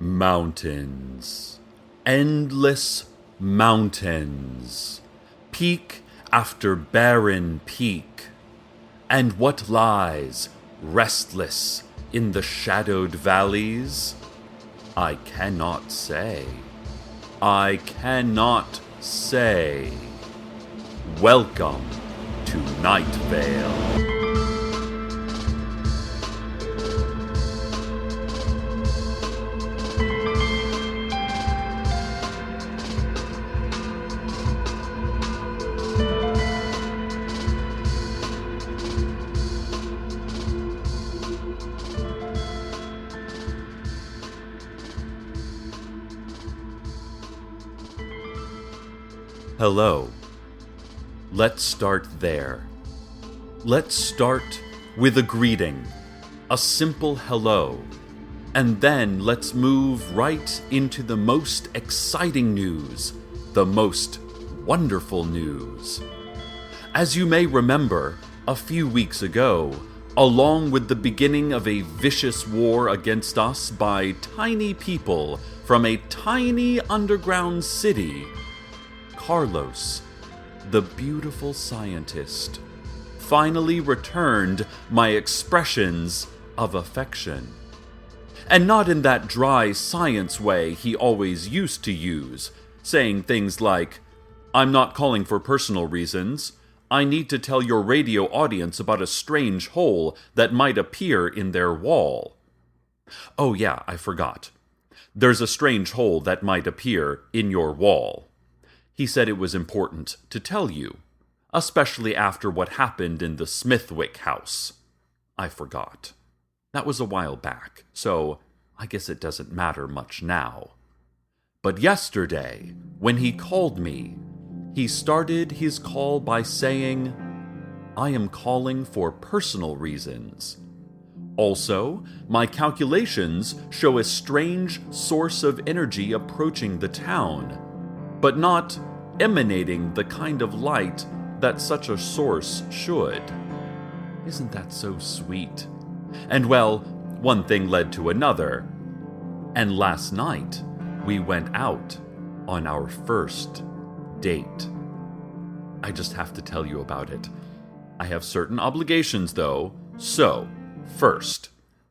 Mountains. Endless mountains. Peak after barren peak. And what lies restless in the shadowed valleys? I cannot say. I cannot say. Welcome to Night Vale. Hello. Let's start there. Let's start with a greeting, a simple hello, and then let's move right into the most exciting news, the most wonderful news. As you may remember, a few weeks ago, along with the beginning of a vicious war against us by tiny people from a tiny underground city, Carlos, the beautiful scientist, finally returned my expressions of affection. And not in that dry science way he always used to use, saying things like, "I'm not calling for personal reasons. I need to tell your radio audience about a strange hole that might appear in their wall." Oh yeah, I forgot. There's a strange hole that might appear in your wall. He said it was important to tell you, especially after what happened in the Smithwick house. I forgot. That was a while back, so I guess it doesn't matter much now. But yesterday, when he called me, he started his call by saying, "I am calling for personal reasons. Also, my calculations show a strange source of energy approaching the town, but not emanating the kind of light that such a source should." Isn't that so sweet? And well, one thing led to another. And last night, we went out on our first date. I just have to tell you about it. I have certain obligations, though, so first,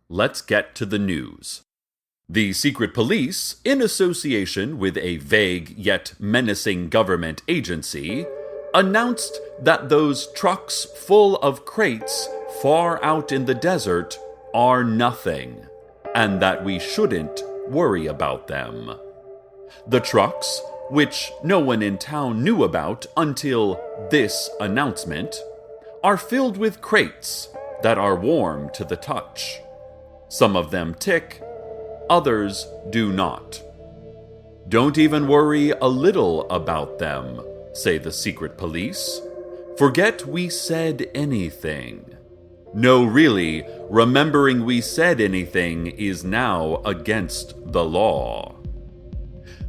let's get to the news. The secret police, in association with a vague yet menacing government agency, announced that those trucks full of crates far out in the desert are nothing, and that we shouldn't worry about them. The trucks, which no one in town knew about until this announcement, are filled with crates that are warm to the touch. Some of them tick, others do not. Don't even worry a little about them, say the secret police. Forget we said anything. No, really, remembering we said anything is now against the law.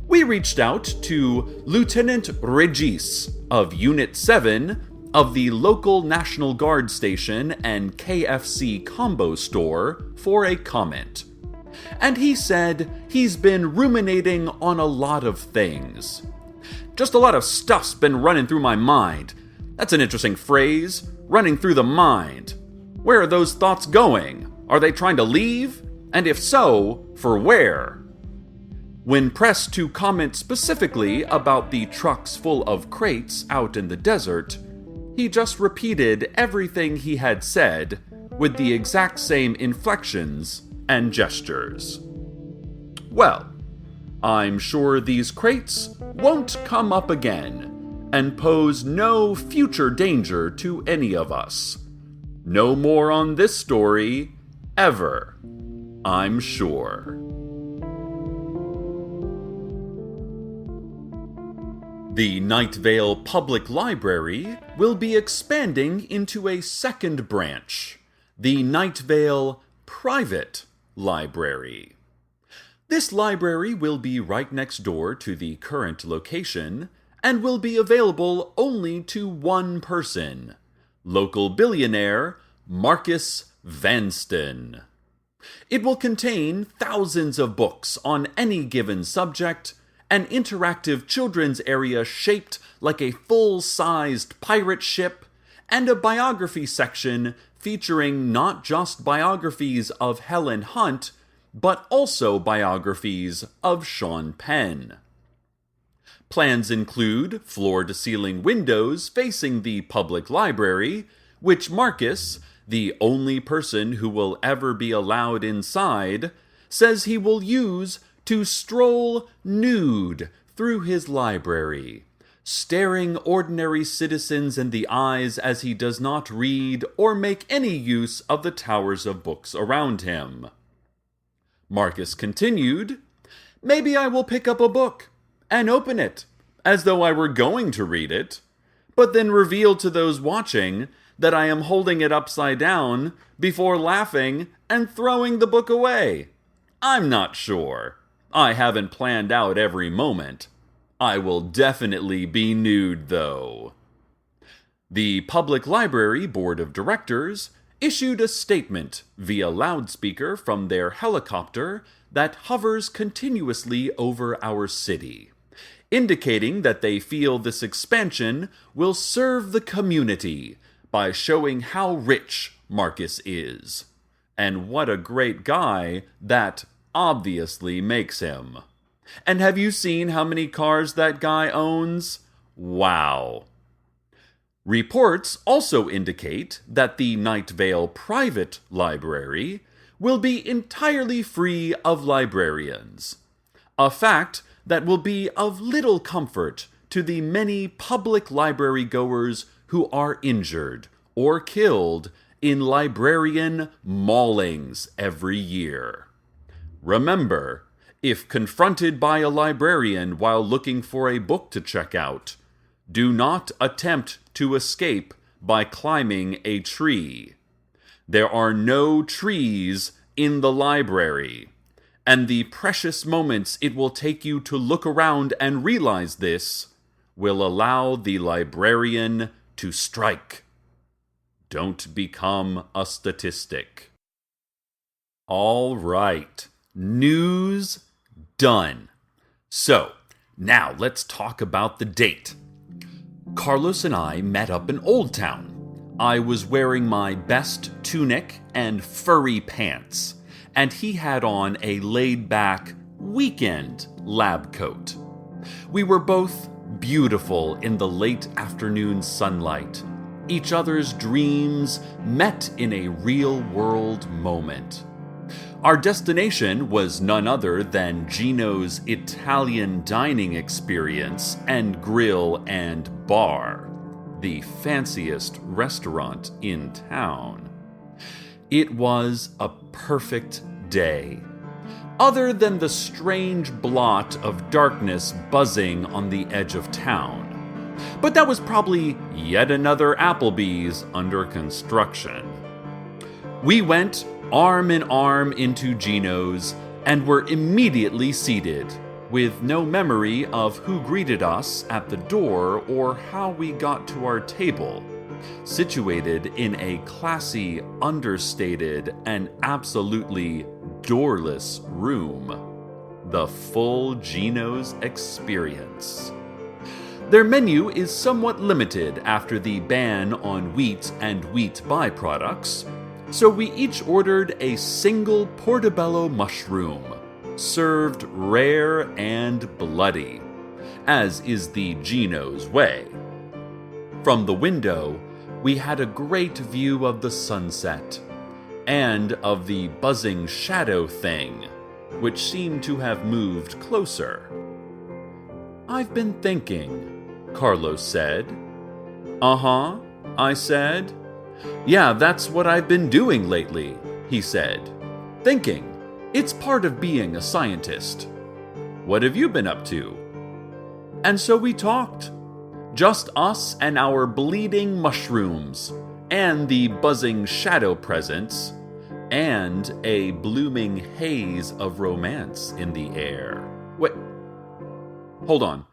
We reached out to Lieutenant Regis of Unit 7 of the local National Guard station and KFC combo store for a comment. And he said he's been ruminating on a lot of things. "Just a lot of stuff's been running through my mind." That's an interesting phrase, running through the mind. Where are those thoughts going? Are they trying to leave? And if so, for where? When pressed to comment specifically about the trucks full of crates out in the desert, he just repeated everything he had said with the exact same inflections and gestures. Well, I'm sure these crates won't come up again and pose no future danger to any of us. No more on this story, ever, I'm sure. The Night Vale Public Library will be expanding into a second branch, the Night Vale Private Library. This library will be right next door to the current location and will be available only to one person, local billionaire Marcus Vanston. It will contain thousands of books on any given subject, an interactive children's area shaped like a full-sized pirate ship, and a biography section featuring not just biographies of Helen Hunt, but also biographies of Sean Penn. Plans include floor-to-ceiling windows facing the public library, which Marcus, the only person who will ever be allowed inside, says he will use to stroll nude through his library, staring ordinary citizens in the eyes as he does not read or make any use of the towers of books around him. Marcus continued, "Maybe I will pick up a book and open it, as though I were going to read it, but then reveal to those watching that I am holding it upside down before laughing and throwing the book away. I'm not sure. I haven't planned out every moment. I will definitely be nude, though." The Public Library Board of Directors issued a statement via loudspeaker from their helicopter that hovers continuously over our city, indicating that they feel this expansion will serve the community by showing how rich Marcus is, and what a great guy that obviously makes him. And have you seen how many cars that guy owns? Wow. Reports also indicate that the Night Vale Private Library will be entirely free of librarians, a fact that will be of little comfort to the many public library goers who are injured or killed in librarian maulings every year. Remember, if confronted by a librarian while looking for a book to check out, do not attempt to escape by climbing a tree. There are no trees in the library, and the precious moments it will take you to look around and realize this will allow the librarian to strike. Don't become a statistic. All right, news done. So, now let's talk about the date. Carlos and I met up in Old Town. I was wearing my best tunic and furry pants, and he had on a laid-back weekend lab coat. We were both beautiful in the late afternoon sunlight. Each other's dreams met in a real-world moment. Our destination was none other than Gino's Italian dining experience and grill and bar, the fanciest restaurant in town. It was a perfect day, other than the strange blot of darkness buzzing on the edge of town. But that was probably yet another Applebee's under construction. We went arm in arm into Gino's and were immediately seated, with no memory of who greeted us at the door or how we got to our table, situated in a classy, understated, and absolutely doorless room. The full Gino's experience. Their menu is somewhat limited after the ban on wheat and wheat byproducts, so we each ordered a single portobello mushroom, served rare and bloody, as is the Gino's way. From the window, we had a great view of the sunset, and of the buzzing shadow thing, which seemed to have moved closer. "I've been thinking," Carlos said. "Uh-huh," I said. "Yeah, that's what I've been doing lately," he said. "Thinking. It's part of being a scientist. What have you been up to?" And so we talked. Just us and our bleeding mushrooms, and the buzzing shadow presence, and a blooming haze of romance in the air. Wait. Hold on.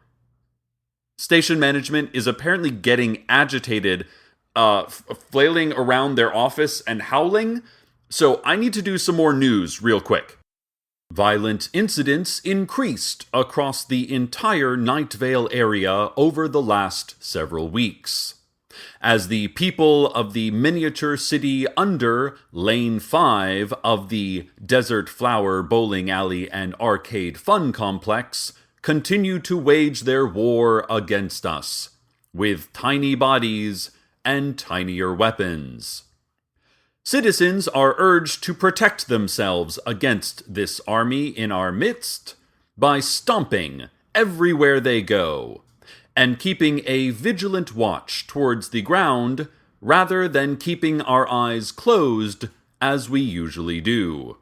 Station management is apparently getting agitated, flailing around their office and howling. So I need to do some more news real quick. Violent incidents increased across the entire Night Vale area over the last several weeks, as the people of the miniature city under Lane 5 of the Desert Flower Bowling Alley and Arcade Fun Complex continue to wage their war against us, with tiny bodies and tinier weapons. Citizens are urged to protect themselves against this army in our midst by stomping everywhere they go, and keeping a vigilant watch towards the ground rather than keeping our eyes closed as we usually do.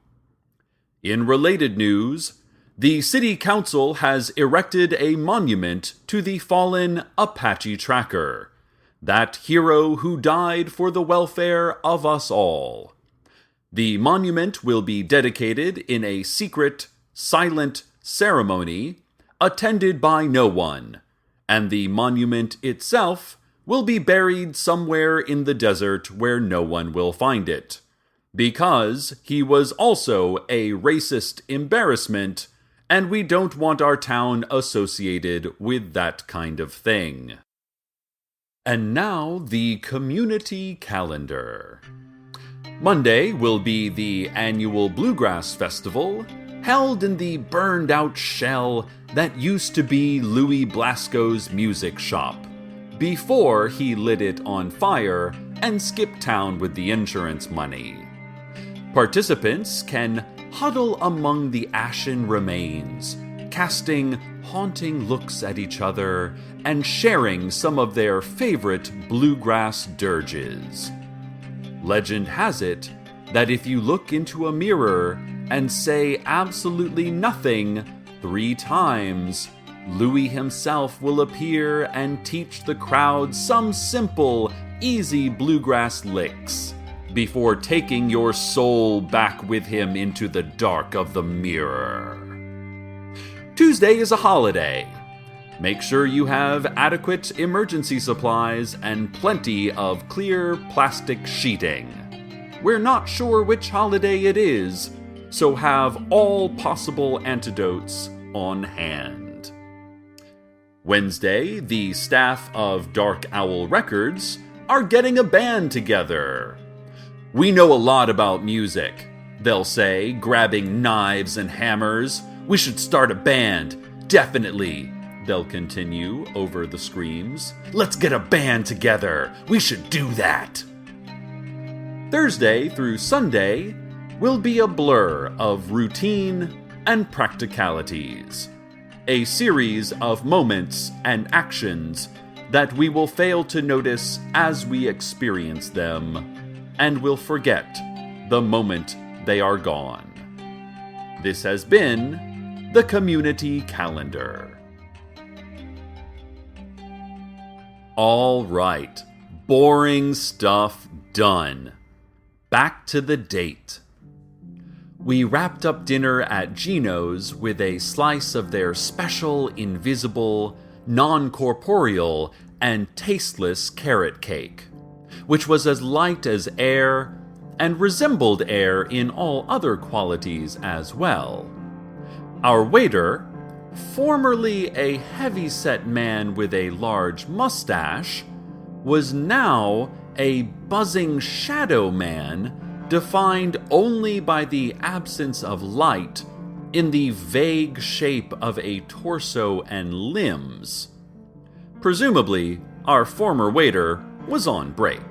In related news, the City Council has erected a monument to the fallen Apache Tracker, that hero who died for the welfare of us all. The monument will be dedicated in a secret, silent ceremony attended by no one, and the monument itself will be buried somewhere in the desert where no one will find it, because he was also a racist embarrassment, and we don't want our town associated with that kind of thing. And now, the community calendar. Monday will be the annual Bluegrass Festival, held in the burned-out shell that used to be Louis Blasco's music shop, before he lit it on fire and skipped town with the insurance money. Participants can huddle among the ashen remains, casting haunting looks at each other and sharing some of their favorite bluegrass dirges. Legend has it that if you look into a mirror and say absolutely nothing 3 times, Louis himself will appear and teach the crowd some simple, easy bluegrass licks before taking your soul back with him into the dark of the mirror. Tuesday is a holiday. Make sure you have adequate emergency supplies and plenty of clear plastic sheeting. We're not sure which holiday it is, so have all possible antidotes on hand. Wednesday, the staff of Dark Owl Records are getting a band together. We know a lot about music, they'll say, grabbing knives and hammers. We should start a band. Definitely, they'll continue over the screams. Let's get a band together. We should do that. Thursday through Sunday will be a blur of routine and practicalities. A series of moments and actions that we will fail to notice as we experience them, and will forget the moment they are gone. This has been the Community Calendar. All right, boring stuff done. Back to the date. We wrapped up dinner at Gino's with a slice of their special, invisible, non-corporeal, and tasteless carrot cake, which was as light as air and resembled air in all other qualities as well. Our waiter, formerly a heavy-set man with a large mustache, was now a buzzing shadow man defined only by the absence of light in the vague shape of a torso and limbs. Presumably, our former waiter was on break.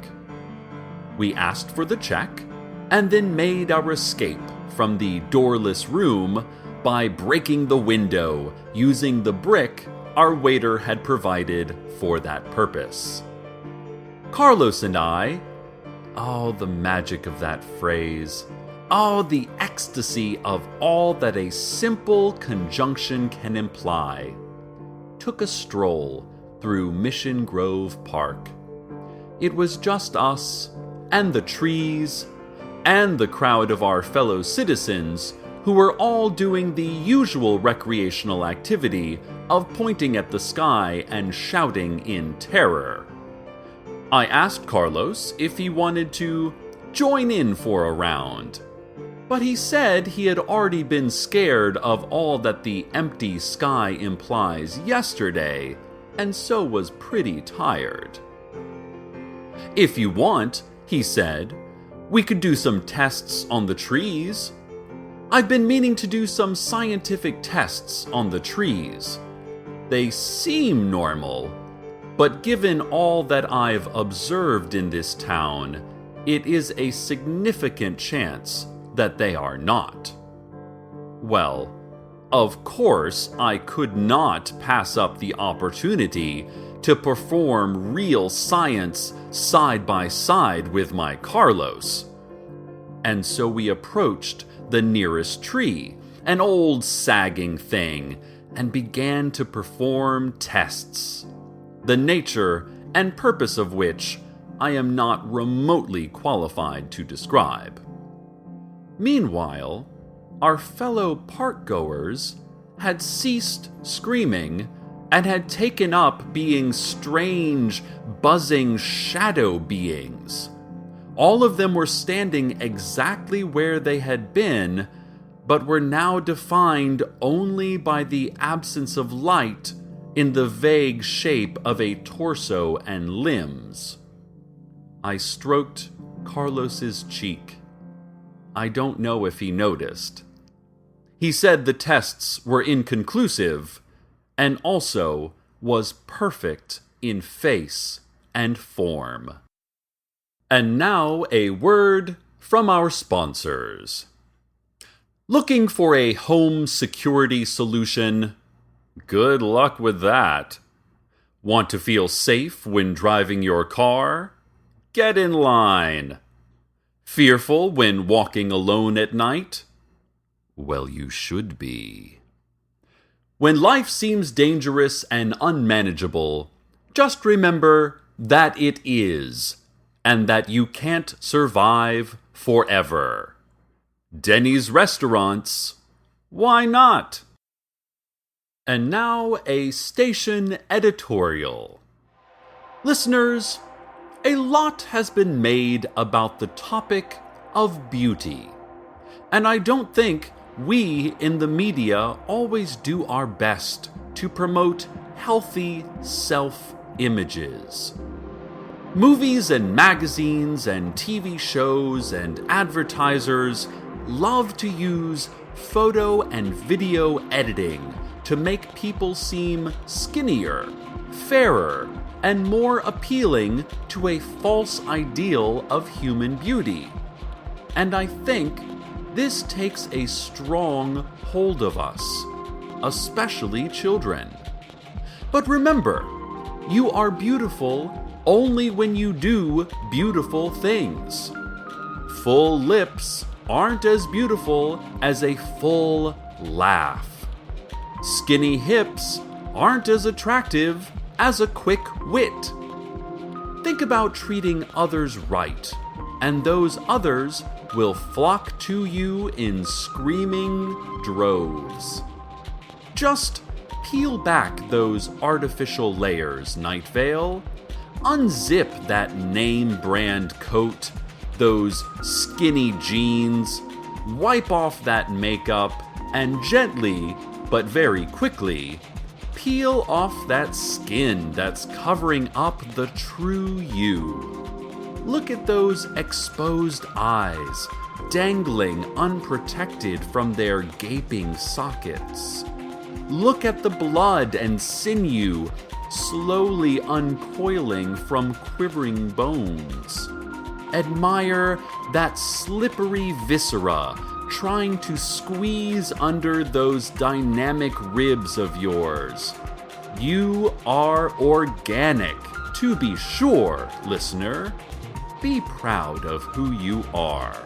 We asked for the check, and then made our escape from the doorless room by breaking the window using the brick our waiter had provided for that purpose. Carlos and I, oh, the magic of that phrase, oh, the ecstasy of all that a simple conjunction can imply, took a stroll through Mission Grove Park. It was just us and the trees and the crowd of our fellow citizens who were all doing the usual recreational activity of pointing at the sky and shouting in terror. I asked Carlos if he wanted to join in for a round. But he said he had already been scared of all that the empty sky implies yesterday, and so was pretty tired. If you want, he said, we could do some tests on the trees. I've been meaning to do some scientific tests on the trees. They seem normal, but given all that I've observed in this town, it is a significant chance that they are not. Well, of course, I could not pass up the opportunity to perform real science side by side with my Carlos. And so we approached the nearest tree, an old sagging thing, and began to perform tests, the nature and purpose of which I am not remotely qualified to describe. Meanwhile, our fellow park-goers had ceased screaming and had taken up being strange, buzzing shadow beings. All of them were standing exactly where they had been, but were now defined only by the absence of light in the vague shape of a torso and limbs. I stroked Carlos's cheek. I don't know if he noticed. He said the tests were inconclusive, and also was perfect in face and form. And now a word from our sponsors. Looking for a home security solution? Good luck with that. Want to feel safe when driving your car? Get in line. Fearful when walking alone at night? Well, you should be. When life seems dangerous and unmanageable, just remember that it is, and that you can't survive forever. Denny's Restaurants, why not? And now a station editorial. Listeners, a lot has been made about the topic of beauty, and I don't think we in the media always do our best to promote healthy self-images. Movies and magazines and TV shows and advertisers love to use photo and video editing to make people seem skinnier, fairer, and more appealing to a false ideal of human beauty. And I think this takes a strong hold of us, especially children. But remember, you are beautiful only when you do beautiful things. Full lips aren't as beautiful as a full laugh. Skinny hips aren't as attractive as a quick wit. Think about treating others right, and those others will flock to you in screaming droves. Just peel back those artificial layers, Night Vale. Unzip that name brand coat, those skinny jeans, wipe off that makeup, and gently, but very quickly, peel off that skin that's covering up the true you. Look at those exposed eyes, dangling unprotected from their gaping sockets. Look at the blood and sinew slowly uncoiling from quivering bones. Admire that slippery viscera trying to squeeze under those dynamic ribs of yours. You are organic, to be sure, listener. Be proud of who you are.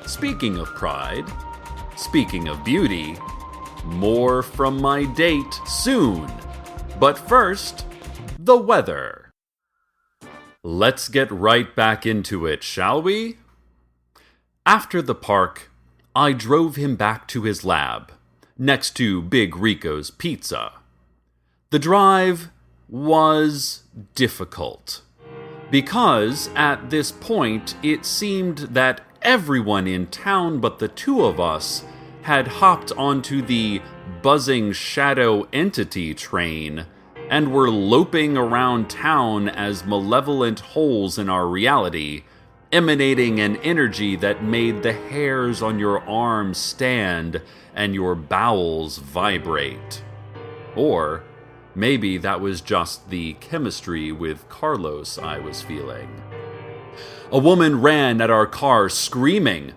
Speaking of pride, speaking of beauty, more from my date soon. But first, the weather. Let's get right back into it, shall we? After the park, I drove him back to his lab, next to Big Rico's Pizza. The drive was difficult, because at this point it seemed that everyone in town but the two of us had hopped onto the buzzing shadow entity train and were loping around town as malevolent holes in our reality, emanating an energy that made the hairs on your arms stand and your bowels vibrate. Or maybe that was just the chemistry with Carlos I was feeling. A woman ran at our car screaming,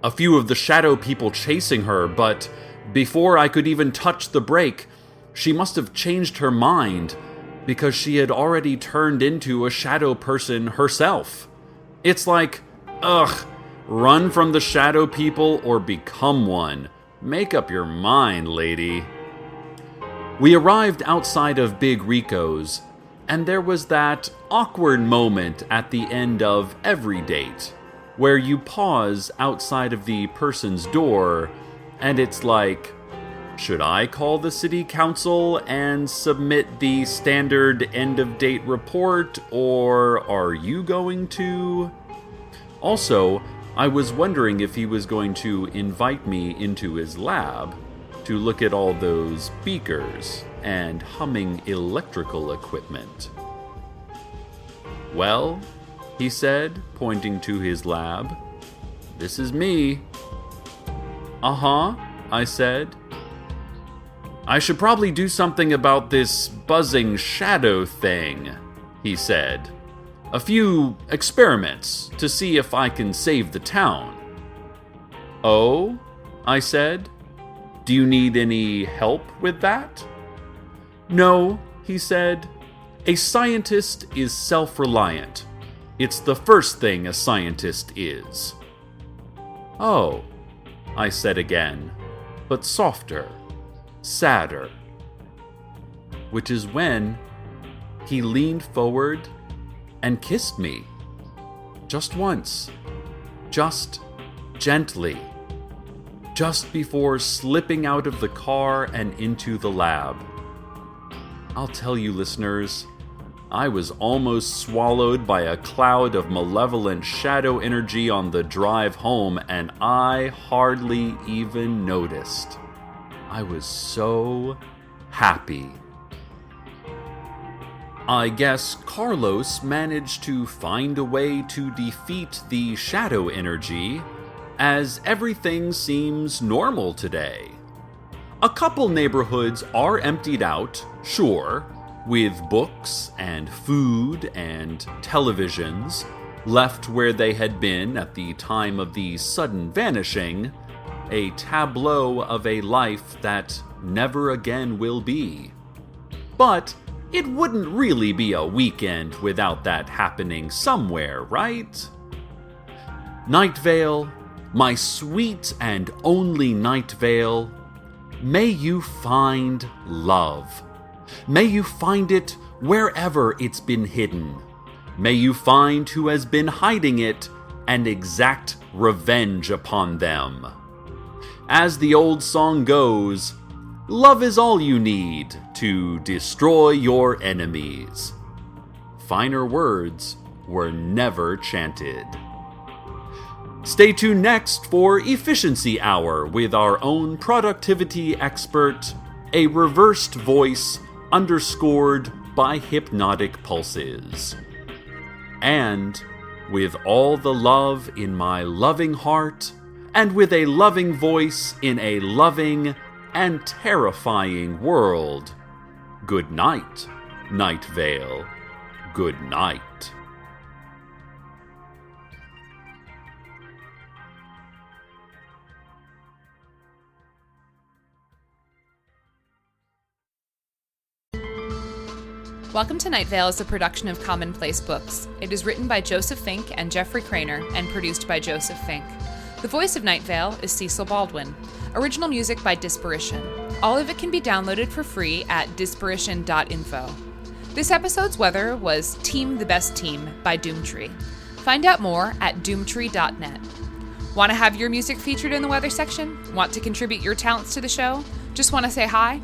a few of the shadow people chasing her, but before I could even touch the brake, she must have changed her mind because she had already turned into a shadow person herself. It's like, run from the shadow people or become one. Make up your mind, lady. We arrived outside of Big Rico's, and there was that awkward moment at the end of every date, where you pause outside of the person's door, and it's like, should I call the city council and submit the standard end-of-date report, or are you going to? Also, I was wondering if he was going to invite me into his lab to look at all those beakers and humming electrical equipment. Well, he said, pointing to his lab, this is me. Uh-huh, I said. I should probably do something about this buzzing shadow thing, he said. A few experiments to see if I can save the town. Oh, I said. Do you need any help with that? No, he said. A scientist is self-reliant. It's the first thing a scientist is. Oh, I said again, but softer, sadder. Which is when he leaned forward and kissed me. Just once. Just gently. Just before slipping out of the car and into the lab. I'll tell you, listeners, I was almost swallowed by a cloud of malevolent shadow energy on the drive home, and I hardly even noticed. I was so happy. I guess Carlos managed to find a way to defeat the shadow energy, as everything seems normal today. A couple neighborhoods are emptied out, sure, with books and food and televisions left where they had been at the time of the sudden vanishing, a tableau of a life that never again will be. But it wouldn't really be a weekend without that happening somewhere, right? Night Vale, my sweet and only Night Vale, may you find love. May you find it wherever it's been hidden. May you find who has been hiding it and exact revenge upon them. As the old song goes, love is all you need to destroy your enemies. Finer words were never chanted. Stay tuned next for Efficiency Hour with our own productivity expert, a reversed voice underscored by hypnotic pulses. And with all the love in my loving heart, and with a loving voice in a loving and terrifying world, good night, Night Vale. Good night. Welcome to Night Vale is a production of Commonplace Books. It is written by Joseph Fink and Jeffrey Craner and produced by Joseph Fink. The voice of Night Vale is Cecil Baldwin. Original music by Disparition. All of it can be downloaded for free at disparition.info. This episode's weather was Team the Best Team by Doomtree. Find out more at doomtree.net. Want to have your music featured in the weather section? Want to contribute your talents to the show? Just want to say hi?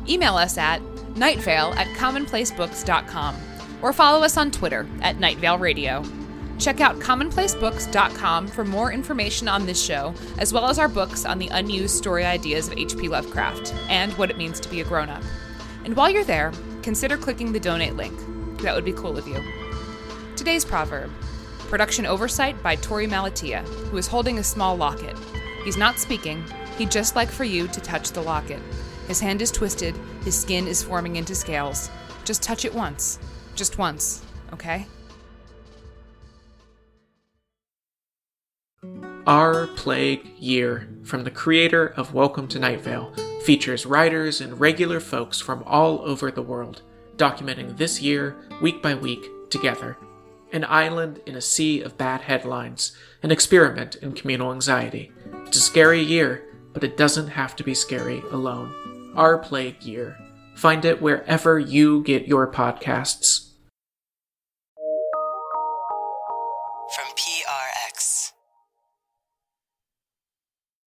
Email us at nightvale@commonplacebooks.com. or follow us on Twitter at Night Vale Radio. Check out commonplacebooks.com for more information on this show, as well as our books on the unused story ideas of H.P. Lovecraft and what it means to be a grown-up. And while you're there, consider clicking the donate link. That would be cool of you. Today's proverb. Production oversight by Tori Malatia, who is holding a small locket. He's not speaking, he'd just like for you to touch the locket. His hand is twisted, his skin is forming into scales. Just touch it once. Just once, okay? Our Plague Year, from the creator of Welcome to Night Vale, features writers and regular folks from all over the world, documenting this year, week by week, together. An island in a sea of bad headlines, an experiment in communal anxiety. It's a scary year, but it doesn't have to be scary alone. Our Plague Year. Find it wherever you get your podcasts.